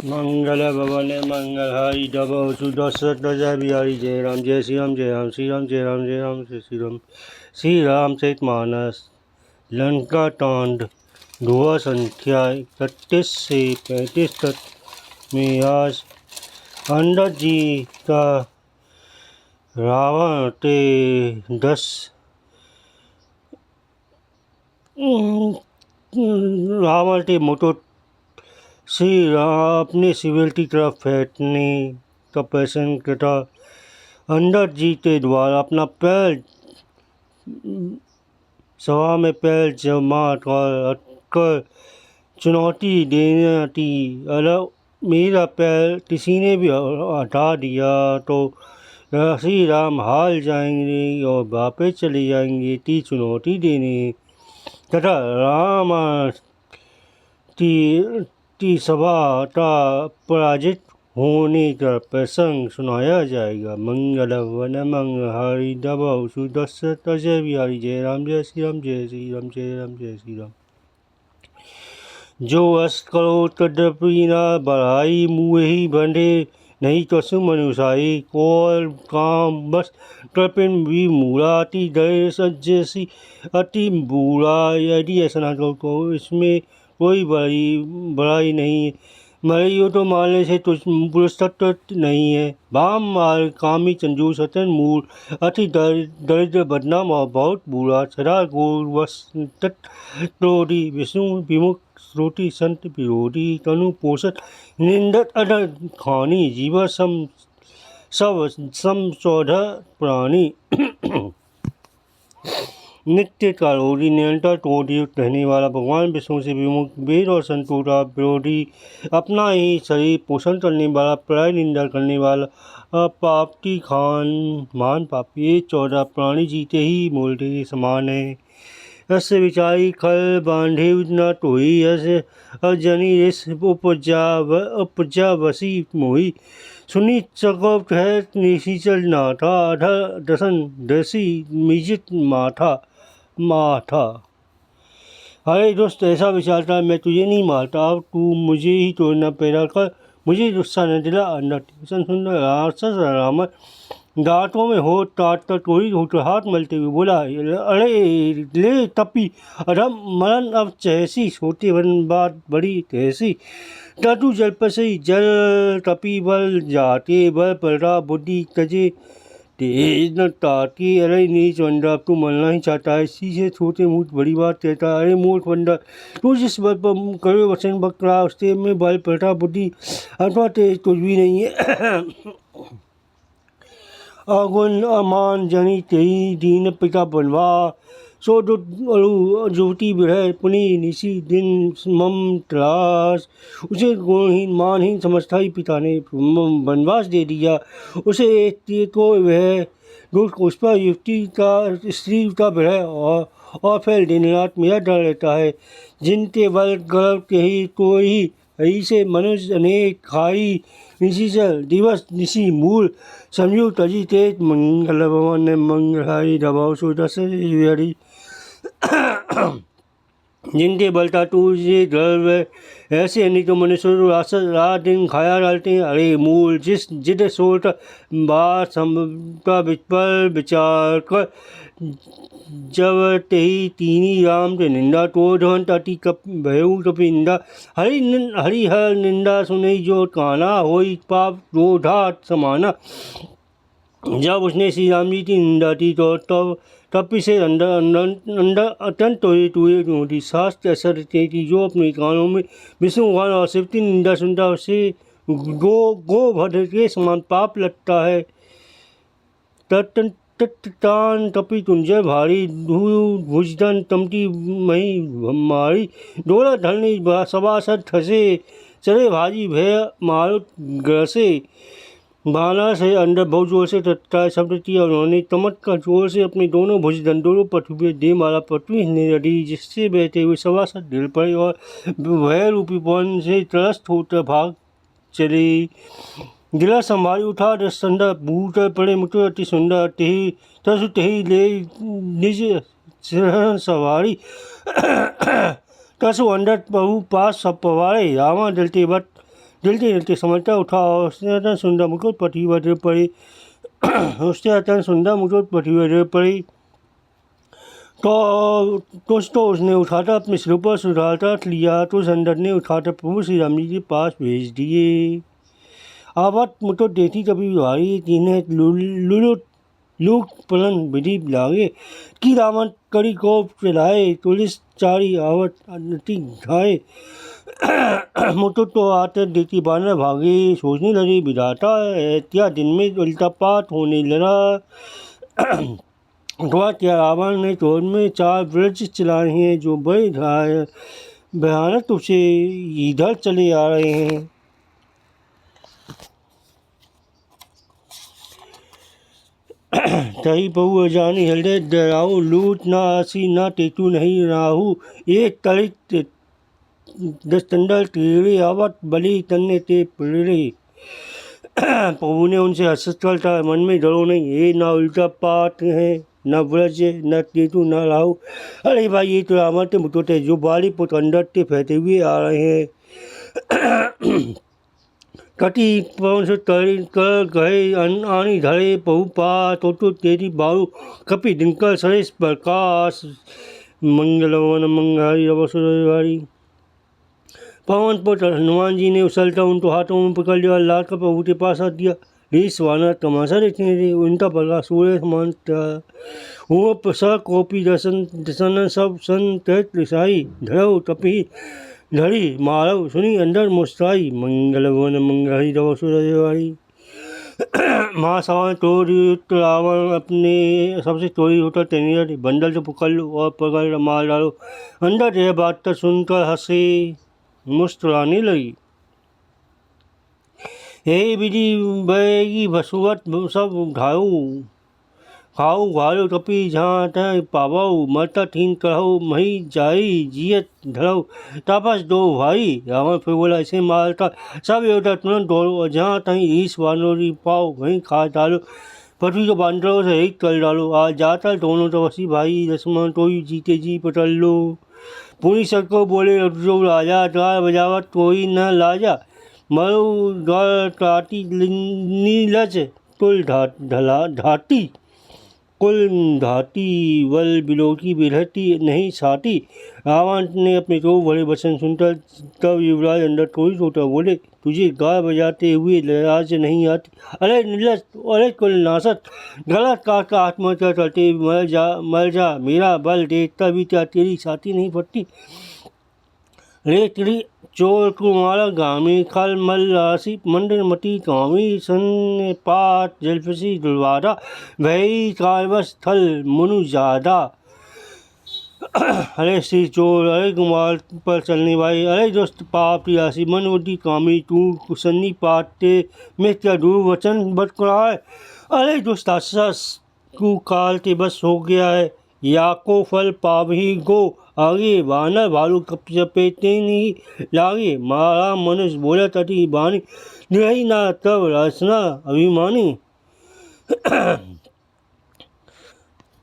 मंगल भवन मंगल हरि डबो सुदशरथ जय बिहारी जय राम जय श्री राम जय राम श्री राम जय राम जय राम श्री राम श्री रामचरितमानस लंका कांड दुआ संख्या 31 से 35 तक में आज अंडर जी का रावण ते 10 रावण ते मोटो श्री राम अपने सिविल की तरफ फेंकने का प्रयत्न करता अंदर जी के द्वारा अपना पैर सभा में पैर जमा कर चुनौती देने थी। अगर मेरा पैर किसी ने भी हटा दिया तो श्री राम हार जाएंगे और वापस चले जाएंगे की चुनौती देने तथा राम की सभा का पराजित होने का प्रसंग सुनाया जाएगा। मंगल वन मंगल हरि डबो सुदशरथ जय बिहारी जय राम जय श्री राम जय श्री राम जय राम जय श्री राम। जो अस करो तदपि न बढ़ाई मुँहि बंधे नहीं कसु मनुषाई कौल काम बस कृपिन भी मूला अति धैर्य सज्जसी अति बूढ़ा। यदि ऐसा ना तो इसमें कोई बड़ाई नहीं है। मरियो तो मारने से तुझ पुरुष तत्व नहीं है। बाम मार कामी चंजू सतन मूल अति दरिद्र बदनाम और बहुत बुरा सदा गोर वश तत्रोधी विष्णु विमुख श्रोति संत विरोधी तनु पोषत निंदत अडर खानी जीव सब समचौध प्राणी नित्य कारोधी निरंतर क्रोधयुक्त रहने वाला भगवान विष्णु से विमुख वेद और संतों का विरोधी अपना ही शरीर पोषण करने वाला पराय निंदा करने वाला पापी खान मान पापी ये 14 प्राणी जीते ही मोल्टे के समान है। ऐसे विचारी खल बांधे न टोही ऐसे अजनी इस उपजा वसी मोही सुनी चकोप है निशीचल नाथा अधर दसन दसी मिजित माथा। अरे दोस्त ऐसा विचारता है मैं तुझे नहीं मारता, अब तू मुझे ही तोड़ना पैदा कर, मुझे गुस्सा न दिला। अंदर सुंदर राक्षस रावण दांतों में होठ काटकर कोई हाथ मलते हुए बोला, अरे ले तपी अधम मरण अब चहसी छोटे वन बात बड़ी तहसी तू जल पसी जल तपी बल जाते बल पलटा बुद्धि तजे तेज न ताती। अरे नीच बंदा तू मरना ही चाहता है, इसी से छोटे मूठ बड़ी बात कहता है। अरे मूठ बंदा तू जिस बल पर कड़े वचन बक रहा उससे में बल पलटा बुद्धि अथवा तेज कुछ भी नहीं है। अगुण अमान जनी तेई दीन पिता बनवा सो जुवती विरह पुनि निशी दिन मम तलाश। उसे गुणहीन मानहीन समझता ही पिता ने वनवास दे दिया उसे तो वह दुष्ट उस पर युवती का स्त्री का विरह और फिर दिन रात मेरा डर रहता है। जिनके बल गर्भ के ही तो ही ऐसे मनुष्य अनेक खाई निशिचल दिवस निशी मूल समझू तजी तेज मंगल भवन मंगल दबाव सुदशरथ जिनके बलता तुझे गर्व ऐसे नहीं तो मनुष्य रात दिन खाया डालते हैं। अरे मूल जिस जिद सोच बात का पर विचार कर जब तेही तीनी राम के निंदा तो धन तटी कप भयु कपि निंदा हरि हर निंदा सुनई जो काना होई पाप रोधात समाना। जब उसने श्री राम जी की निंदा की तो तब से अंदर अत्यंत टूए होती शास्त्र ऐसा रहते कि जो अपने कानों में विष्णु भगवान और शिव की निंदा सुनता उसे गो भद्र के समान पाप लगता है। तत्तान तपी तुंजय भारी भुजधन तमती मही मारी डोला ढलनी सभासद ठसे चले भाजी भय मारुत ग्रसे। बाला से अंदर बहुत जोर से तत्काल शब्द किया उन्होंने तमत का जोर से अपने दोनों भुजदंड दोनों पटुए दे मारा पटवी हिलने लगी जिससे बैठे हुए सभासद ढिल पड़े और भय रूपी पवन से त्रस्त होकर भाग चले। दिला संभाली उठा दस्तर बूट पड़े मुठ अति सुंदर तेही तसु तेही ले निज सवारी तसु अंदर बहु पास सब पवारे रावण दलते बट जलते जलते समझता उठा और उसने अत्यंत सुंदर मुकुट पृथ्वी पर गिर पड़ी। उससे अत्यंत सुंदर मुकुट पृथ्वी पर गिर पड़ी तो कुछ तो उसने उठाकर अपने सिर पर सुधारता लिया तो संदर ने उठाकर प्रभु श्री राम जी के पास भेज दिए। आवत मुझको देखी कभी भाई जिन्हें लूट पलन विधि लागे कि रावण करी कोप चलाए पुलिस चारी आवत नटी घाए। मुझको तो आते देखी बानर भागे सोचने लगे विधाता क्या दिन में उल्टापात होने लगा। अथवा क्या रावण ने चोर में 4 ब्रज चलाए हैं जो बड़े भयानक रूप से इधर चले आ रहे हैं। तही बहु अजानी हृदय डराऊ लूट ना आसी ना टेतु नहीं राहू एक तलित 10 टंडल टेढ़े आवत बलि तन्ने ते प्रेरे। प्रभु ने उनसे हंसकर था मन में डरो नहीं ये ना उल्टा पात है न ब्रज न केतु न राहु। अरे भाई ये तो रावण के मुटोटे जो बाली पुत अंदर के फैलते हुए आ रहे हैं। कटी पवन से तरी कर गए आनी धरे पहुपा तो तेरी बाहु कपि दिनकर सरेश प्रकाश मंगलवन मंगहारी अवसरवारी। पवन पुत्र हनुमान जी ने उछलता उनको हाथों में पकड़ लिया लाल का प्रभु के पास आ दिया। रीस वानर तमाशा देखने थे उनका प्रकाश सूर्य समान था। वो प्रसाद कोपी दर्शन सब सन तहत रिसाई धरव तपी धरी मारव सुनी अंदर मुस्ताई मंगलवन मंगहरी रव सुरवारी। महासभा तोड़ी रावण अपने सबसे चोरी होता तैयार बंडल से पकड़ लो और पकड़ मार डालो। अंदर यह बात सुनकर हंसे मुस्कुराने लगी। हे विधि बैगी भसुवत सब खाऊ घालो कपी जहाँ तह पावऊ मरता ठीन करहु मही जाई जियत धरऊ तापस दो भाई। रावण फिर बोला इसे मारता सब योद्धा तुरंत दौड़ो और जहाँ तहीं ईश वानोरी पाओ वहीं खा डालो पृथ्वी को बांधरों से एक कर डालो। आज जाता दोनों तपसी भाई लक्ष्मण तो ही जीते जी पटल लो। पूरी सबको बोले जो राजा द्वार बजावत कोई न लाजा मरु द्वार टाटी नीलज कुल ढाटी कुल धाती वल बिलोकी बिरहती नहीं साटी। रावण ने अपने दो बड़े वचन सुनकर तब युवराज अंदर थोड़ी सोता बोले तुझे गाय बजाते हुए लहराज नहीं आती। अरे नीलज अरे कुल नासत गलत काट का आत्महत्या करते मर जा मेरा बल देखता भी क्या तेरी छाती नहीं फटती। रे तेरी चोर कुमार गामी खल मल राशि मंडन मटी कामी सन पात जलफसी दुलवादा भई कायवश थल मुनु जादा। अरे श्री चोर अरे कुमार पर चलने वाले अरे दोस्त पाप राशि मन उदी कामी तू कुसन्नी पाते में क्या दूर वचन बट रहा है। अरे दोस्त तू काल के बस हो गया है या को फल पावही गो आगे वानर भालू चपेटे नहीं लागे। मारा मनुष्य बोला तटी बानी नहीं ना तब रचना अभिमानी।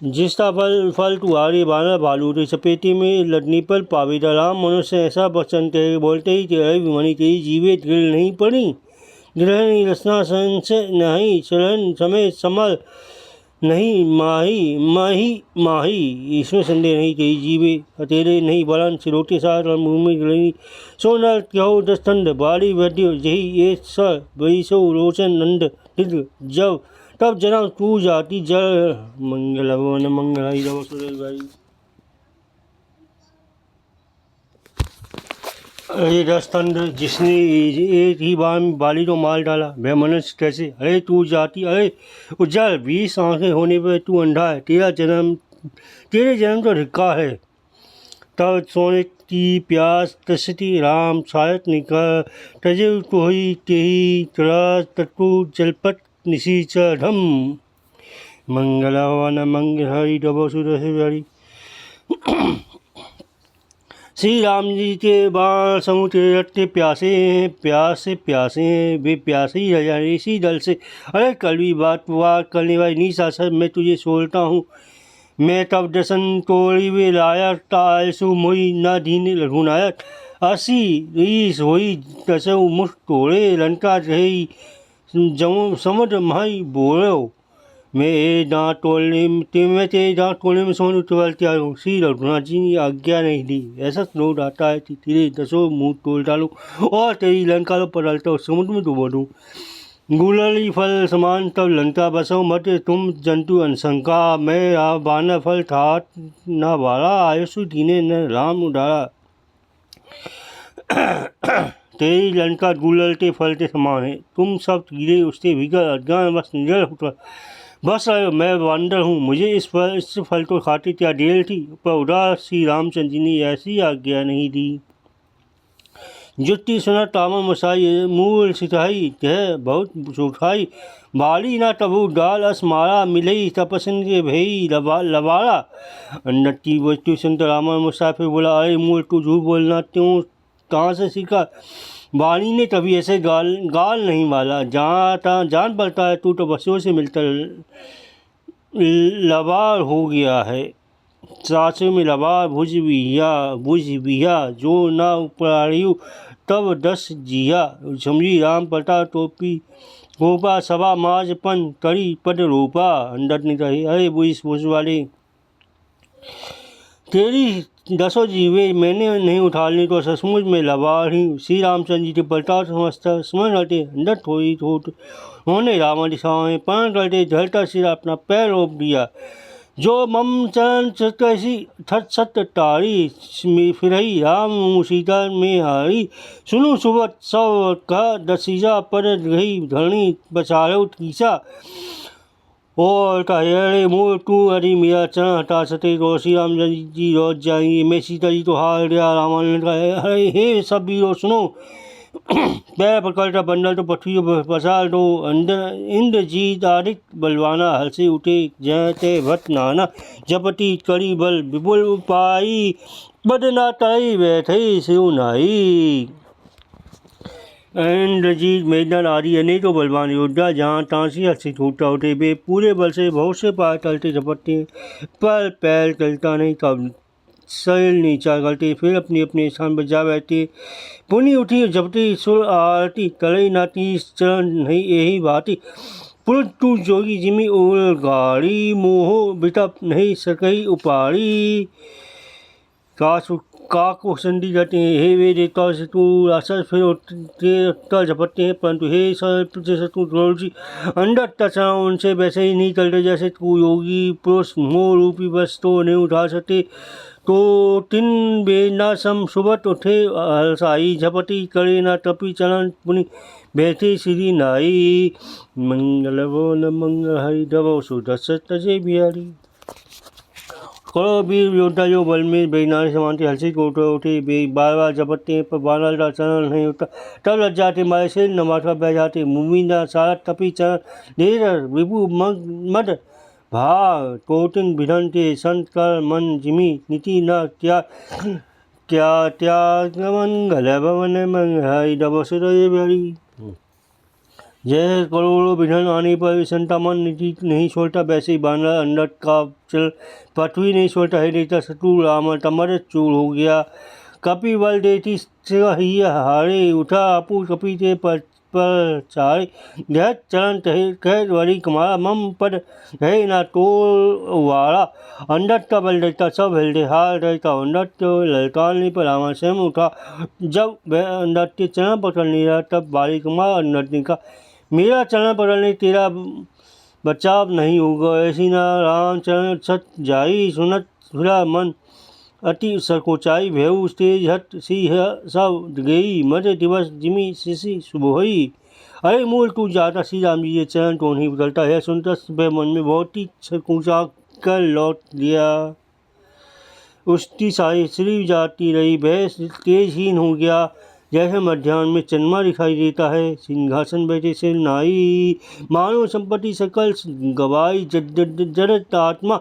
जिसका फल तुम्हारे वानर भालू के चपेटे में लड़ने पर पावेदा। राम मनुष्य ऐसा वचन बोलते ही तेरा अभिमानी तेरी जीवित गिर नहीं पड़ी ग्रह नहीं रचना संशय नहीं चलन समय समल नहीं माही इसमें संदेह नहीं तेरी जीवे अतेरे नहीं बलन सिरोटे सार और मुँह में गलनी सोनल क्यों दस्तंड बाड़ी वड्य जही ये सर वैसो रोचन नंद दिल जब तब जन्म तू जाती जल मंगल वन मंगलाई रव सुरेश। अरे दस्तंड जिसने एक ही बार में बाली को मार डाला वह मनुष्य कैसे। अरे तू जाती अरे उज्जल 20 आंखें होने पर तू अंधा है तेरे जन्म तो धिक्कार है। तब सोने की प्यास तस्ती राम शायद निकल तजे कोई तेही तरा तत्व जलपत निशीचढ़म मंगलवन मंगहरी डबो सुरसवारी। श्री राम जी के बाण समुद्र रटते प्यासे हैं वे प्यासे ही रह जाए इसी दल से। अरे कलवी बात करने वाली निशा सर मैं तुझे सोलता हूँ मैं तब दसन तोड़ी वे लाया तायसु मोई न दीन रघुनायक। असी रीस होई तसौ मुख तोड़े लंका रही जमो समुद्र माई बोलो मैं दांत तोड़ने में समझ उतरवाल तैयार हूँ। श्री रघुनाथ जी ने आज्ञा नहीं दी। ऐसा क्रोध आता है कि तेरे 10 मुंह तोड़ डालूं और तेरी लंका को पलटता समुद्र में डुबो दूं। गुलली फल समान तब लंका बसो मत तुम जंतु अनशंका मैं बाना फल ठाट न बारा आयुषु दीने न राम उडारा। तेरी लंका गुललते फलते समान है, तुम सब कीड़े उससे भीगर अज्ञान बस निडर होकर बस आयो। मैं बंदर हूँ, मुझे इस फल को खाते क्या देर थी, पर उदास श्री रामचंद्र जी ने ऐसी आज्ञा नहीं दी। जुत्ती सुना तामा मसाई मूल सिताई कह बहुत सुखाई बाली ना तबू डाल अस मारा मिलई तपसन के भई लबारा। नट्टी वस्तु संत रामा मुसाफिर बोला अरे मूल तू झूठ बोलना क्यों कहाँ से सीखा। वाणी ने कभी ऐसे गाल नहीं मारा, जान पड़ता है तू तो बसों से मिलकर लबार हो गया है। सासु में लबार बुझ बिया जो ना उपरायु तब 10 जिया। समझी राम पटा टोपी गोपा सभा माजपन करी पद रोपा। अंदर ने कहे अरे बुझ वाले तेरी 10 जीवे मैंने नहीं उठालनी तो सचमुच में लबार ही। श्री रामचंद्र जी के पलटा समझ रहते अंदर थोड़ी उन्होंने रावण दिशाओं पण करते झलता सिर अपना पैर रोप दिया। जो मम चरण कैसी थट सत तारी फिरही राम सीता में हारी। सुनु सुबत सब कह दसीजा पर गई धरणी बचारो तीसा। और कहे मोर तू अरे मेरा चरण हटा सके तो श्री रामचंद्र जी लौट जाएंगे, मैं सीता जी तो हार गया। रावण ने कहा अरे हे सब वीरों सुनो, पैर पकड़कर बंडल तो पृथ्वी पर पसार दो। अंदर इंद्रजीत आदित्य बलवाना हंसे उठे जयते भट नाना। जपति करी बल विपुल उपाई बदना ताई बैठे सिउ नाई। इंद्रजीत मैदान आदि अनेकों बलवान योद्धा जहाँ तहाँ से हंसी टूटा उठे। वे पूरे बल से बहुत से पार चलते झपटते पर पैर चलता नहीं, कब शरीर नीचा करते फिर अपने अपने स्थान पर जा बैठे। पुनि उठी झपटी सुर आरती कलई नाती चरण नहीं यही भाती। पुरुष तू जोगी जिमी ओल गाड़ी मोह बिटप नहीं सकई उपाड़ी। काक संधि जाते हैं हे वे देवता से तू राक्षस फिर उत्तर झपटते हैं, परंतु हे से तू जी अंडर तचा उनसे वैसे ही नहीं चलते जैसे तू योगी पुरुष मोह रूपी बस तो नहीं उठा सकते। तो तिन बेना सम सुबत उठे हलसाई झपटी करे ना तपी चरण पुनि बैठे श्री नाई। मंगल बोल मंगल हरि दबो सुदर्शन तजे बिहारी। करो वीर योद्धा जो बल में बेनारे समानते हंसी को उठे बार बार झपटते हैं पर बानर का चरण नहीं होता। तब लग जाते मारे से न माथा बह जाते मुमीना सारा तपी चरण देर विभु मद भाग कोटिन भिड़नते संत कर मन जिमी नीति न क्या क्या त्याग मंगल भवन मंगल डबो सुरय बड़ी। जैसे करोड़ों विघन आने पर संता मन नीति नहीं छोड़ता, वैसे ही बानर अंदर का चल पृथ्वी नहीं छोड़ता है देता शत्रु राम तमर चूर हो गया। कपि बल देती ही हारे उठा अपू कपि ते पर चारे गह चरण कह वरी कमारा मम पद गहे ना तोड़ वारा। अंदर का बल देता सब हिलदे हार रहता अंदर तो ललकारने पर रावण स्वयं उठा। जब वह अंदर के चरण पकड़ने रहा तब बारी कमार अंदर ने कहा मेरा चरण पकड़ने तेरा बचाव नहीं होगा। ऐसी ना राम चरण सत जाई सुनत सुरा मन अति सरकोचाई भेऊ तेज हट सी सब गई मध्य दिवस जिमी शिशि सुबोई। अरे मूल तू जाता श्री राम जी ये चरण तो नहीं बदलता है। सुनता वह मन में बहुत ही सरकोचा कर लौट लिया। उसकी सारी श्री जाती रही वह तेजहीन हो गया जैसे मध्याह्न में चंद्रमा दिखाई देता है। सिंहासन बैठे से नाई मानव संपत्ति सकल गवाई जड़त आत्मा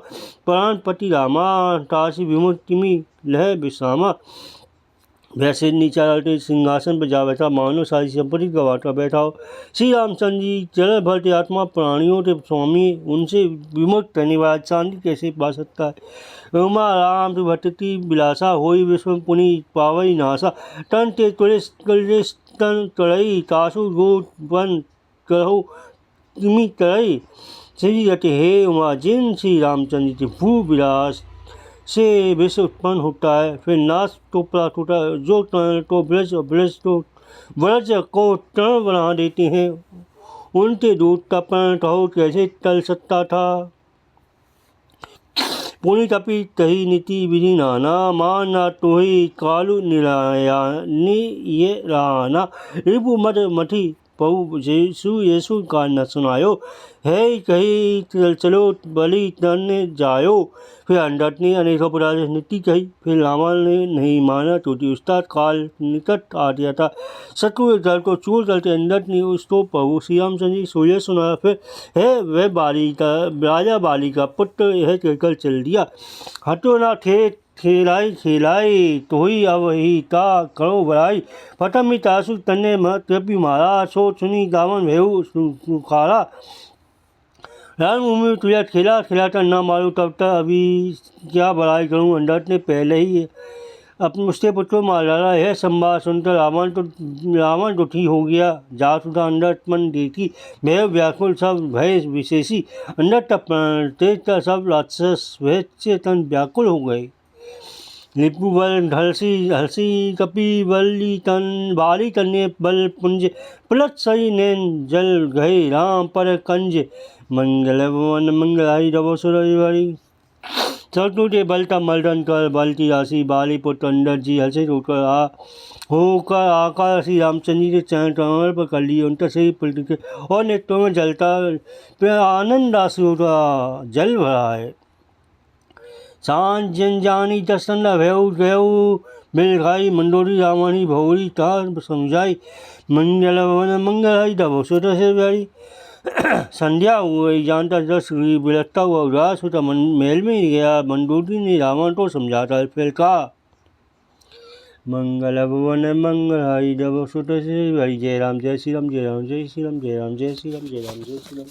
प्राणपति रामा तासी विमुक्ति में लह विश्रामा। वैसे नीचा डालते सिंहासन पर जा बैठा, मानो सारी संपत्ति गवाता बैठा हो। श्री रामचंद्र जी जल भरते आत्मा, प्राणियों के स्वामी, उनसे विमुक्त रहने वाला शांति कैसे पा सकता है। उमा राम भटती विलासा, होई विश्व पुनि पावई नासा। तन ते तुलिस कलेश तन करई, तासु गोट वन करहु तिमि तरई। श्री रटे हे उमा, जिन श्री रामचंद्र जी भू विलास से विश्व उत्पन्न होता है, फिर नाश तो प्राप्त होता है, जो तरण तो ब्रज और ब्रज तो ब्रज को तरण बना देते हैं। उनके दूत का प्रण कहो कैसे टल सकता था। पुनि तपी तही नीति विधि नाना, माना तोहि कालु निराना। रिपु मद मठी पहु येसु का न सुनायो, है कही चलो बलि तरने जायो। फिर अंडट ने अनेकों प्रकार से नीति कही, फिर रावण ने नहीं माना, टूटी उस्ताद काल निकट आ गया था। शत्रु दल को चूर करते अंडट ने उसको पहु श्री रामचंद्र जी सोये सुनाया। फिर है वह बाली का राजा, बाली का पुत्र, यह कहकर चल दिया। हटो ना थे खेलाई खेलाई, तो ही अब ही ता करो बड़ाई। फटमी तासु तन्ने महत्वपी मारा, सो सुनी दामन भेहु सुखारा। रणभूमि में तुझा खेला खिलाता ना मारू, तब तक अभी क्या बड़ाई करूं। अंडट ने पहले ही अपने उसके पुत्र मार डाला। यह संवाद सुनकर रावण दुखी हो गया। जात उठा अंडट मन देखी, भय व्याकुल सब भय विशेषी। अंडट तेज सब राक्षस भय से तन व्याकुल हो गए। लिपु बल हलसी कपि बली तन, बाली तन्ने बल पुंज, पलट सही नैन जल गए राम पर कंज। मंगल भवन मंगलाई रवो सुरवरी, शत्रु के बल का मर्दन कर, बल की राशि बाली पुत्र अंडट जी हर्षित होकर आकर श्री रामचंद्र जी के चरण कमल पर कर लिए। उनका शरीर पलट के और नेत्रों में जलता आनंद आंसुओं का जल भरा है। सांझ जन जानी दर्शन भयउ गयउ, मिल खाई मंडोरी रावणी भौरी तार समझाई। मंगल भवन मंगल दबो सुत से प्यारी। संध्या हुई, जानता दस बिलखता हुआ उदास होता महल में गया। मंडोरी ने रावण को समझाता फिर कहा, मंगल भवन मंगल दबो सुत से प्यारी। जय राम जय श्री राम जय राम जय श्री राम जय राम जय श्री राम जय राम जय श्री राम।